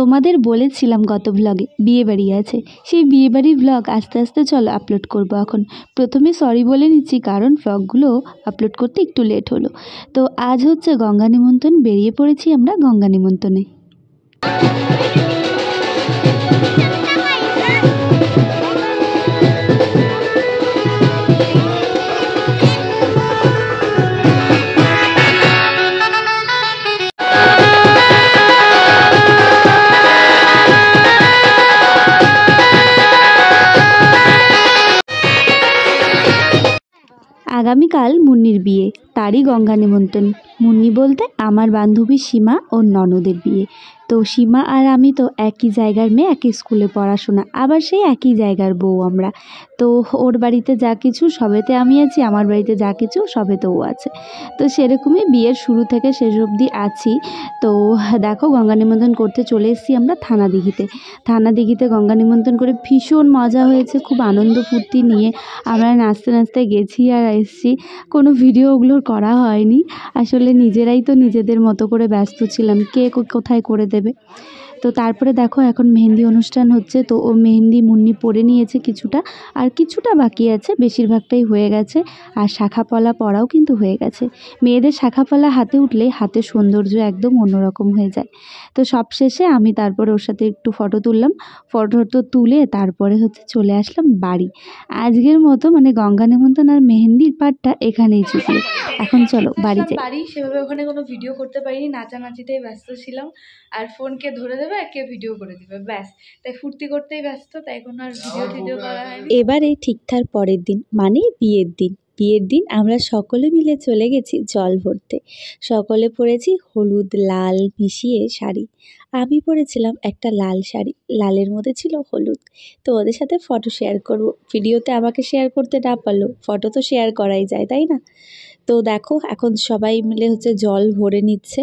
তোমাদের বলেছিলাম গত ব্লগে বিয়ে বাড়ি আছে, সেই বিয়ে বাড়ির ব্লগ আস্তে আস্তে চলো আপলোড করব। এখন প্রথমে সরি বলে নিচ্ছি, কারণ ব্লগগুলো আপলোড করতে একটু লেট হলো। তো আজ হচ্ছে গঙ্গা নিমন্ত্রণ, বেরিয়ে পড়েছি আমরা গঙ্গা নিমন্ত্রণে। আগামীকাল মুন্নির বিয়ে, তারই গঙ্গা নিমন্ত্রণ। মুন্নি বলতে আমার বান্ধবী সীমা ও ননদের বিয়ে। তো সীমা আর আমি তো একই জায়গার মেয়ে, একই স্কুলে পড়াশোনা, আবার সেই একই জায়গার বউ আমরা। তো ওর বাড়িতে যা কিছু সবেতে আমি আছি, আমার বাড়িতে যা কিছু সবেতে ও আছে। তো সেরকমই বিয়ের শুরু থেকে শেষ অবধি আছি। তো দেখো গঙ্গা নিমন্ত্রণ করতে চলে এসেছি আমরা থানা দিঘিতে গঙ্গা নিমন্ত্রণ করে ভীষণ মজা হয়েছে, খুব আনন্দ ফুর্তি নিয়ে আমরা নাচতে নাচতে গেছি আর এসেছি। কোনো ভিডিও ওগুলোর করা হয়নি, আসলে নিজেরাই তো নিজেদের মতো করে ব্যস্ত ছিলাম, কে কোথায় করে দেবে। তো তারপরে দেখো এখন মেহেন্দি অনুষ্ঠান হচ্ছে। তো ও মেহেন্দি মুন্নি পরে নিয়েছে কিছুটা, আর কিছুটা বাকি আছে, বেশিরভাগটাই হয়ে গেছে। আর শাখাপলা পরাও কিন্তু হয়ে গেছে। মেয়েদের শাখাপলা হাতে উঠলে হাতের সৌন্দর্য একদম অন্যরকম হয়ে যায়। তো সব শেষে আমি তারপরে ওর সাথে একটু ফটো তুললাম। ফটো তুলে তারপরে হচ্ছে চলে আসলাম বাড়ি। আজকের মতো মানে গঙ্গা নিমন্ত্রণ আর মেহেন্দির পার্টটা এখানেই চুকলো। এখন চলো বাড়ি যাই। বাড়ি সেভাবে ওখানে কোনো ভিডিও করতে পারিনি, নাচানাচিতেই ব্যস্ত ছিলাম। আর ফোনকে ধরে দেবে আর কেউ ভিডিও করে দিবে, ব্যাস। তাই ফুর্তি করতেই ব্যস্ত, তাই কোনো আর ভিডিও করা হয়নি। এবারে ঠিকঠাক পরের দিন মানে বিয়ের দিন আমরা সকলে মিলে চলে গেছি জল ভরতে। সকলে পরেছি হলুদ লাল মিশিয়ে শাড়ি। আমি পরেছিলাম একটা লাল শাড়ি, লালের মধ্যে ছিল হলুদ। তো ওদের সাথে ফটো শেয়ার করব, ভিডিওতে আমাকে শেয়ার করতে না পারলেও ফটো তো শেয়ার করাই যায়, তাই না? তো দেখো এখন সবাই মিলে হচ্ছে জল ভরে নিচ্ছে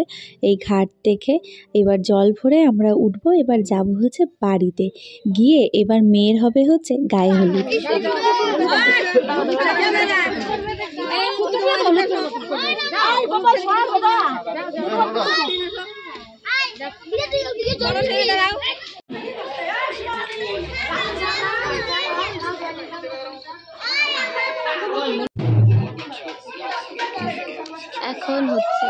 এই ঘাট থেকে। এবার জল ভরে আমরা উঠবো, এবার যাব হচ্ছে বাড়িতে গিয়ে এবার মেয়ের হবে হচ্ছে গায়ে হলুদ। এখন হচ্ছে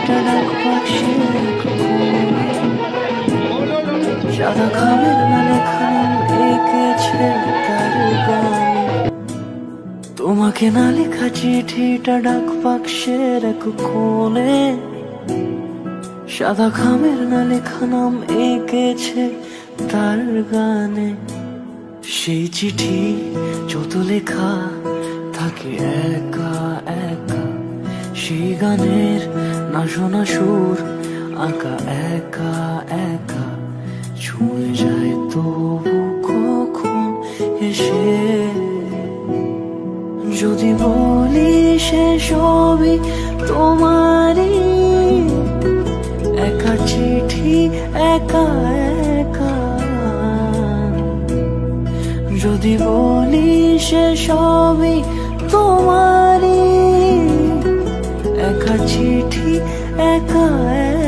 চিঠিটা ডাক বাক্সে সাদা খামের না লেখা নাম এঁকেছে তার গানে। তোমাকে না লেখা চিঠিটা ডাক বাক্সের এক কোণে সাদা খামের না লেখা নাম এঁকেছে তার গানে। সেই চিঠি যত লেখা থাকে একা একা, সেই গানের না শোনা সুর আঁকা একা একা ছুঁয়ে যায় তবু কখন এসে। যদি বলি সে সবই তোমারই, একা চিঠি একা একা। যদি বলি সে সবই তোমারই, একা চিঠি একা একা।